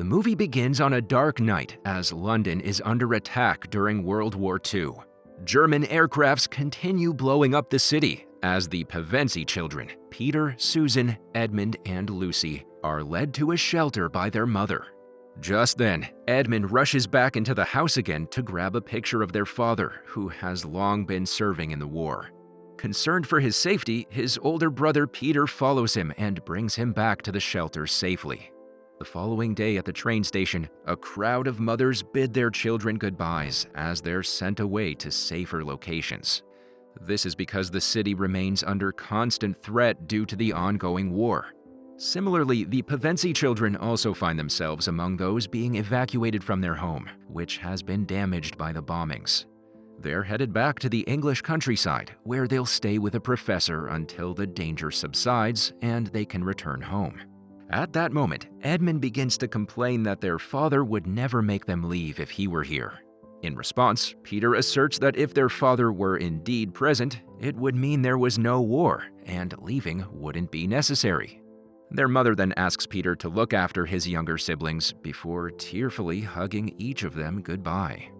The movie begins on a dark night as London is under attack during World War II. German aircrafts continue blowing up the city as the Pevensie children, Peter, Susan, Edmund, and Lucy, are led to a shelter by their mother. Just then, Edmund rushes back into the house again to grab a picture of their father, who has long been serving in the war. Concerned for his safety, his older brother Peter follows him and brings him back to the shelter safely. The following day at the train station, a crowd of mothers bid their children goodbyes as they're sent away to safer locations. This is because the city remains under constant threat due to the ongoing war. Similarly, the Pevensie children also find themselves among those being evacuated from their home, which has been damaged by the bombings. They're headed back to the English countryside, where they'll stay with a professor until the danger subsides and they can return home. At that moment, Edmund begins to complain that their father would never make them leave if he were here. In response, Peter asserts that if their father were indeed present, it would mean there was no war, and leaving wouldn't be necessary. Their mother then asks Peter to look after his younger siblings before tearfully hugging each of them goodbye.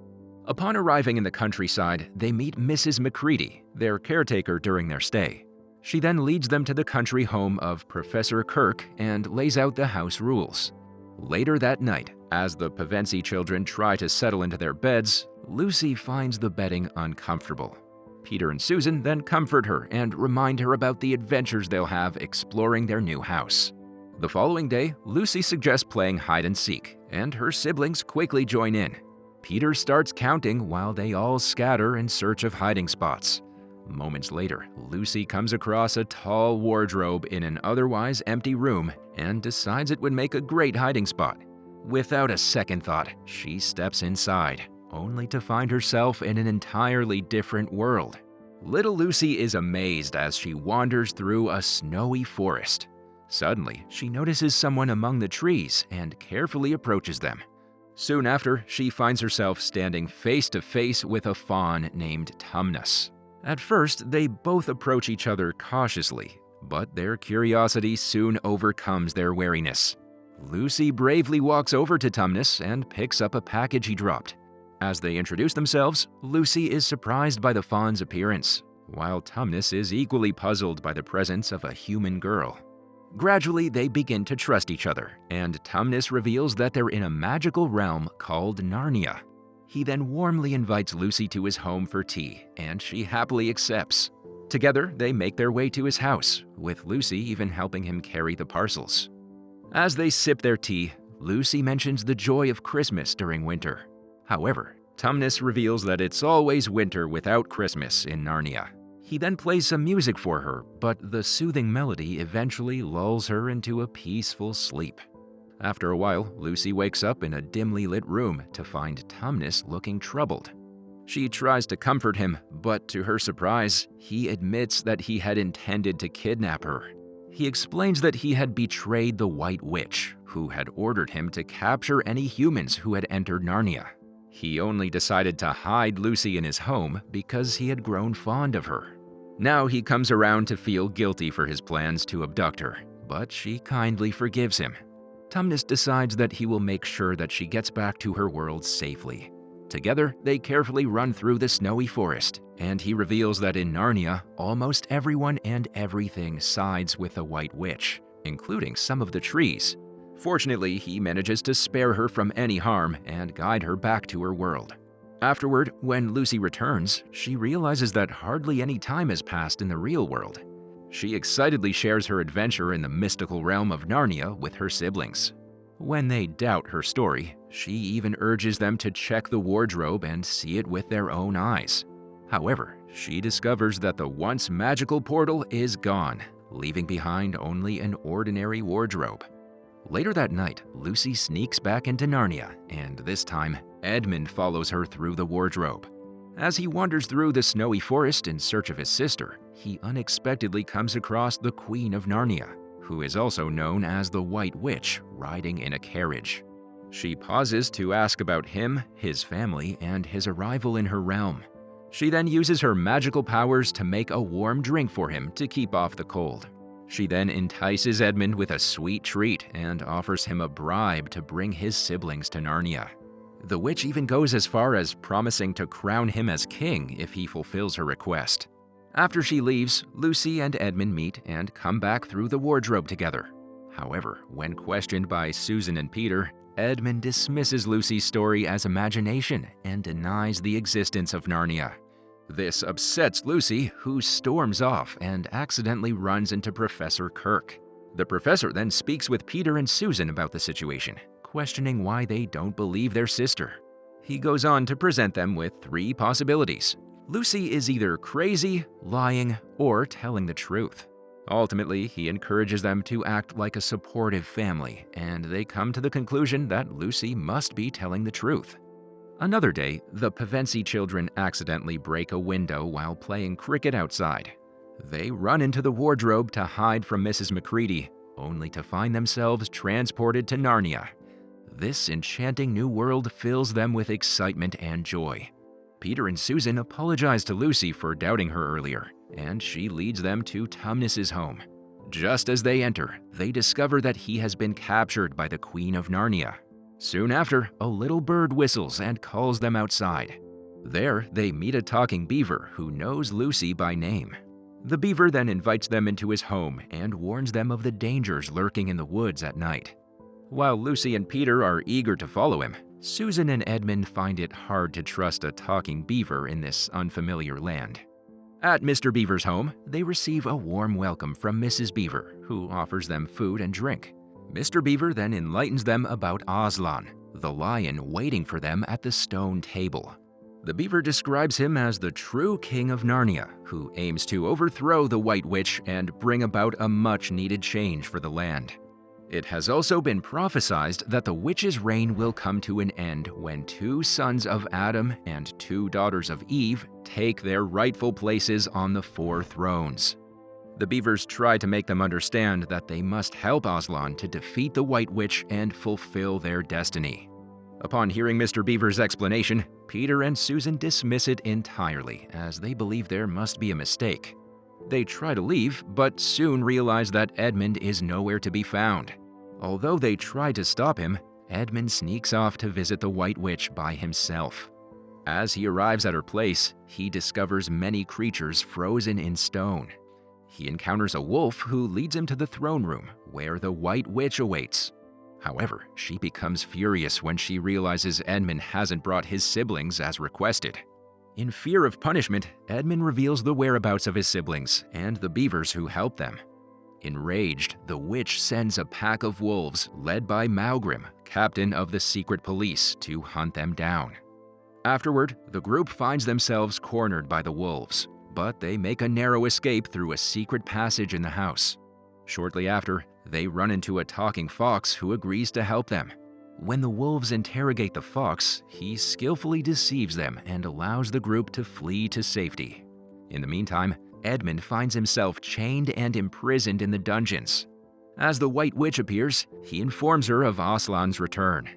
Upon arriving in the countryside, they meet Mrs. Macready, their caretaker during their stay. She then leads them to the country home of Professor Kirk and lays out the house rules. Later that night, as the Pevensie children try to settle into their beds, Lucy finds the bedding uncomfortable. Peter and Susan then comfort her and remind her about the adventures they'll have exploring their new house. The following day, Lucy suggests playing hide and seek, and her siblings quickly join in. Peter starts counting while they all scatter in search of hiding spots. Moments later, Lucy comes across a tall wardrobe in an otherwise empty room and decides it would make a great hiding spot. Without a second thought, she steps inside, only to find herself in an entirely different world. Little Lucy is amazed as she wanders through a snowy forest. Suddenly, she notices someone among the trees and carefully approaches them. Soon after, she finds herself standing face to face with a faun named Tumnus. At first, they both approach each other cautiously, but their curiosity soon overcomes their wariness. Lucy bravely walks over to Tumnus and picks up a package he dropped. As they introduce themselves, Lucy is surprised by the faun's appearance, while Tumnus is equally puzzled by the presence of a human girl. Gradually, they begin to trust each other, and Tumnus reveals that they're in a magical realm called Narnia. He then warmly invites Lucy to his home for tea, and she happily accepts. Together, they make their way to his house, with Lucy even helping him carry the parcels. As they sip their tea, Lucy mentions the joy of Christmas during winter. However, Tumnus reveals that it's always winter without Christmas in Narnia. He then plays some music for her, but the soothing melody eventually lulls her into a peaceful sleep. After a while, Lucy wakes up in a dimly lit room to find Tumnus looking troubled. She tries to comfort him, but to her surprise, he admits that he had intended to kidnap her. He explains that he had betrayed the White Witch, who had ordered him to capture any humans who had entered Narnia. He only decided to hide Lucy in his home because he had grown fond of her. Now he comes around to feel guilty for his plans to abduct her, but she kindly forgives him. Tumnus decides that he will make sure that she gets back to her world safely. Together, they carefully run through the snowy forest, and he reveals that in Narnia, almost everyone and everything sides with the White Witch, including some of the trees. Fortunately, he manages to spare her from any harm and guide her back to her world. Afterward, when Lucy returns, she realizes that hardly any time has passed in the real world. She excitedly shares her adventure in the mystical realm of Narnia with her siblings. When they doubt her story, she even urges them to check the wardrobe and see it with their own eyes. However, she discovers that the once magical portal is gone, leaving behind only an ordinary wardrobe. Later that night, Lucy sneaks back into Narnia, and this time, Edmund follows her through the wardrobe. As he wanders through the snowy forest in search of his sister, he unexpectedly comes across the Queen of Narnia, who is also known as the White Witch, riding in a carriage. She pauses to ask about him, his family, and his arrival in her realm. She then uses her magical powers to make a warm drink for him to keep off the cold. She then entices Edmund with a sweet treat and offers him a bribe to bring his siblings to Narnia. The witch even goes as far as promising to crown him as king if he fulfills her request. After she leaves, Lucy and Edmund meet and come back through the wardrobe together. However, when questioned by Susan and Peter, Edmund dismisses Lucy's story as imagination and denies the existence of Narnia. This upsets Lucy, who storms off and accidentally runs into Professor Kirk. The professor then speaks with Peter and Susan about the situation, questioning why they don't believe their sister. He goes on to present them with 3 possibilities. Lucy is either crazy, lying, or telling the truth. Ultimately, he encourages them to act like a supportive family, and they come to the conclusion that Lucy must be telling the truth. Another day, the Pevensie children accidentally break a window while playing cricket outside. They run into the wardrobe to hide from Mrs. Macready, only to find themselves transported to Narnia. This enchanting new world fills them with excitement and joy. Peter and Susan apologize to Lucy for doubting her earlier, and she leads them to Tumnus's home. Just as they enter, they discover that he has been captured by the Queen of Narnia. Soon after, a little bird whistles and calls them outside. There, they meet a talking beaver who knows Lucy by name. The beaver then invites them into his home and warns them of the dangers lurking in the woods at night. While Lucy and Peter are eager to follow him, Susan and Edmund find it hard to trust a talking beaver in this unfamiliar land. At Mr. Beaver's home, they receive a warm welcome from Mrs. Beaver, who offers them food and drink. Mr. Beaver then enlightens them about Aslan, the lion waiting for them at the stone table. The beaver describes him as the true king of Narnia, who aims to overthrow the White Witch and bring about a much-needed change for the land. It has also been prophesied that the witch's reign will come to an end when 2 sons of Adam and 2 daughters of Eve take their rightful places on the 4 thrones. The beavers try to make them understand that they must help Aslan to defeat the White Witch and fulfill their destiny. Upon hearing Mr. Beaver's explanation, Peter and Susan dismiss it entirely, as they believe there must be a mistake. They try to leave, but soon realize that Edmund is nowhere to be found. Although they try to stop him, Edmund sneaks off to visit the White Witch by himself. As he arrives at her place, he discovers many creatures frozen in stone. He encounters a wolf who leads him to the throne room, where the White Witch awaits. However, she becomes furious when she realizes Edmund hasn't brought his siblings as requested. In fear of punishment, Edmund reveals the whereabouts of his siblings and the beavers who helped them. Enraged, the witch sends a pack of wolves led by Maugrim, captain of the secret police, to hunt them down. Afterward, the group finds themselves cornered by the wolves, but they make a narrow escape through a secret passage in the house. Shortly after, they run into a talking fox who agrees to help them. When the wolves interrogate the fox, he skillfully deceives them and allows the group to flee to safety. In the meantime, Edmund finds himself chained and imprisoned in the dungeons. As the White Witch appears, he informs her of Aslan's return.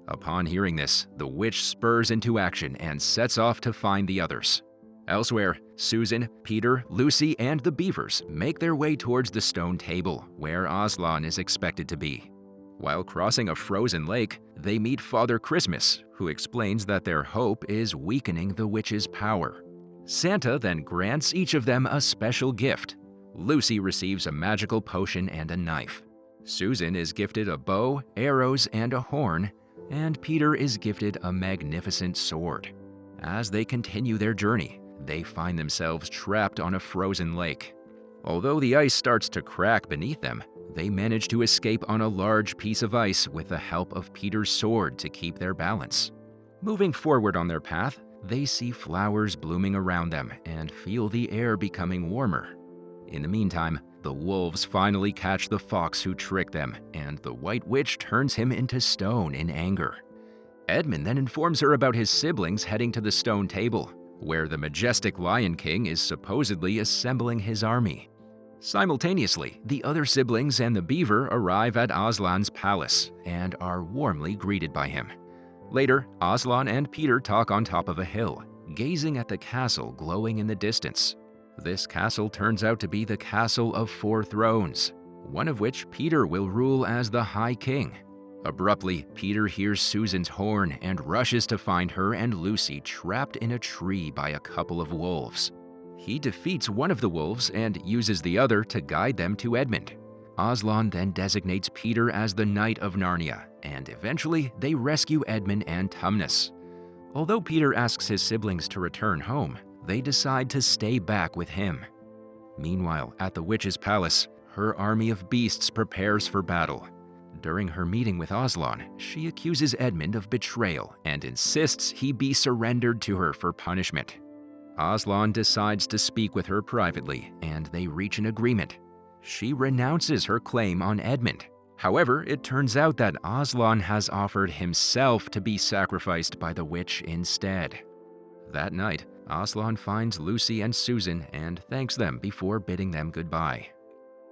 Upon hearing this, the witch spurs into action and sets off to find the others. Elsewhere, Susan, Peter, Lucy, and the beavers make their way towards the stone table, where Aslan is expected to be. While crossing a frozen lake, they meet Father Christmas, who explains that their hope is weakening the witch's power. Santa then grants each of them a special gift. Lucy receives a magical potion and a knife. Susan is gifted a bow, arrows, and a horn, and Peter is gifted a magnificent sword. As they continue their journey, they find themselves trapped on a frozen lake. Although the ice starts to crack beneath them, they manage to escape on a large piece of ice with the help of Peter's sword to keep their balance. Moving forward on their path, they see flowers blooming around them and feel the air becoming warmer. In the meantime, the wolves finally catch the fox who tricked them, and the White Witch turns him into stone in anger. Edmund then informs her about his siblings heading to the stone table, where the majestic Lion King is supposedly assembling his army. Simultaneously, the other siblings and the beaver arrive at Aslan's palace and are warmly greeted by him. Later, Aslan and Peter talk on top of a hill, gazing at the castle glowing in the distance. This castle turns out to be the Castle of Four Thrones, one of which Peter will rule as the High King. Abruptly, Peter hears Susan's horn and rushes to find her and Lucy trapped in a tree by a couple of wolves. He defeats one of the wolves and uses the other to guide them to Edmund. Aslan then designates Peter as the Knight of Narnia, and eventually they rescue Edmund and Tumnus. Although Peter asks his siblings to return home, they decide to stay back with him. Meanwhile, at the witch's palace, her army of beasts prepares for battle. During her meeting with Aslan, she accuses Edmund of betrayal and insists he be surrendered to her for punishment. Aslan decides to speak with her privately, and they reach an agreement. She renounces her claim on Edmund. However, it turns out that Aslan has offered himself to be sacrificed by the witch instead. That night, Aslan finds Lucy and Susan and thanks them before bidding them goodbye.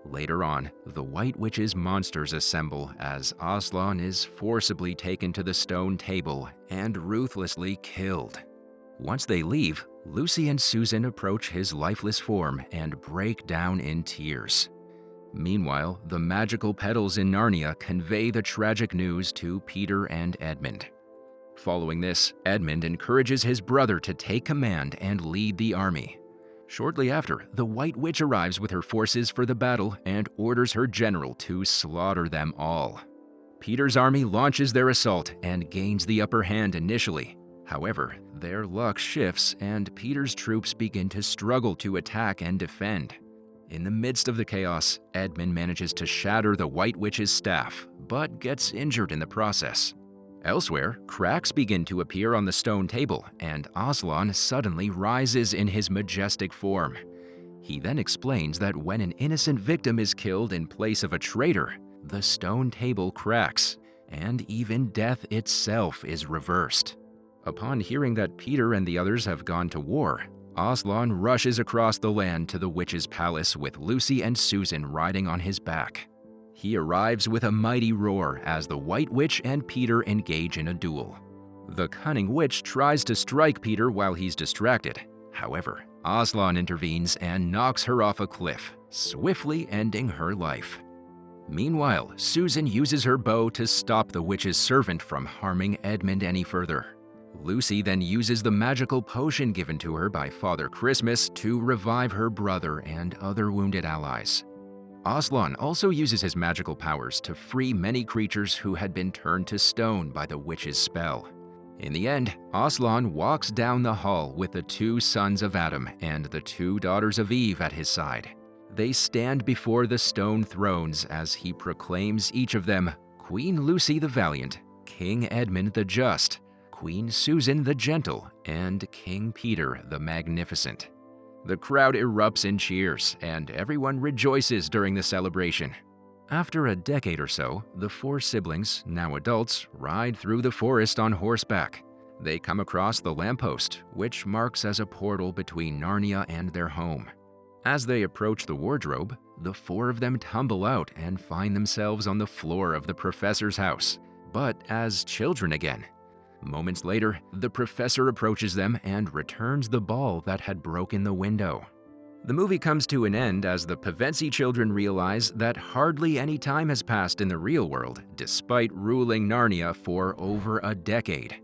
Later on, the White Witch's monsters assemble as Aslan is forcibly taken to the stone table and ruthlessly killed. Once they leave, Lucy and Susan approach his lifeless form and break down in tears. Meanwhile, the magical petals in Narnia convey the tragic news to Peter and Edmund. Following this, Edmund encourages his brother to take command and lead the army. Shortly after, the White Witch arrives with her forces for the battle and orders her general to slaughter them all. Peter's army launches their assault and gains the upper hand initially. However, their luck shifts and Peter's troops begin to struggle to attack and defend. In the midst of the chaos, Edmund manages to shatter the White Witch's staff, but gets injured in the process. Elsewhere, cracks begin to appear on the stone table, and Aslan suddenly rises in his majestic form. He then explains that when an innocent victim is killed in place of a traitor, the stone table cracks, and even death itself is reversed. Upon hearing that Peter and the others have gone to war, Aslan rushes across the land to the witch's palace with Lucy and Susan riding on his back. He arrives with a mighty roar as the White Witch and Peter engage in a duel. The cunning witch tries to strike Peter while he's distracted. However, Aslan intervenes and knocks her off a cliff, swiftly ending her life. Meanwhile, Susan uses her bow to stop the witch's servant from harming Edmund any further. Lucy then uses the magical potion given to her by Father Christmas to revive her brother and other wounded allies. Aslan also uses his magical powers to free many creatures who had been turned to stone by the witch's spell. In the end, Aslan walks down the hall with the two sons of Adam and the two daughters of Eve at his side. They stand before the stone thrones as he proclaims each of them Queen Lucy the Valiant, King Edmund the Just, Queen Susan the Gentle, and King Peter the Magnificent. The crowd erupts in cheers, and everyone rejoices during the celebration. After a decade or so, the four siblings, now adults, ride through the forest on horseback. They come across the lamppost, which marks as a portal between Narnia and their home. As they approach the wardrobe, the four of them tumble out and find themselves on the floor of the professor's house, but as children again. Moments later, the professor approaches them and returns the ball that had broken the window. The movie comes to an end as the Pevensie children realize that hardly any time has passed in the real world, despite ruling Narnia for over a decade.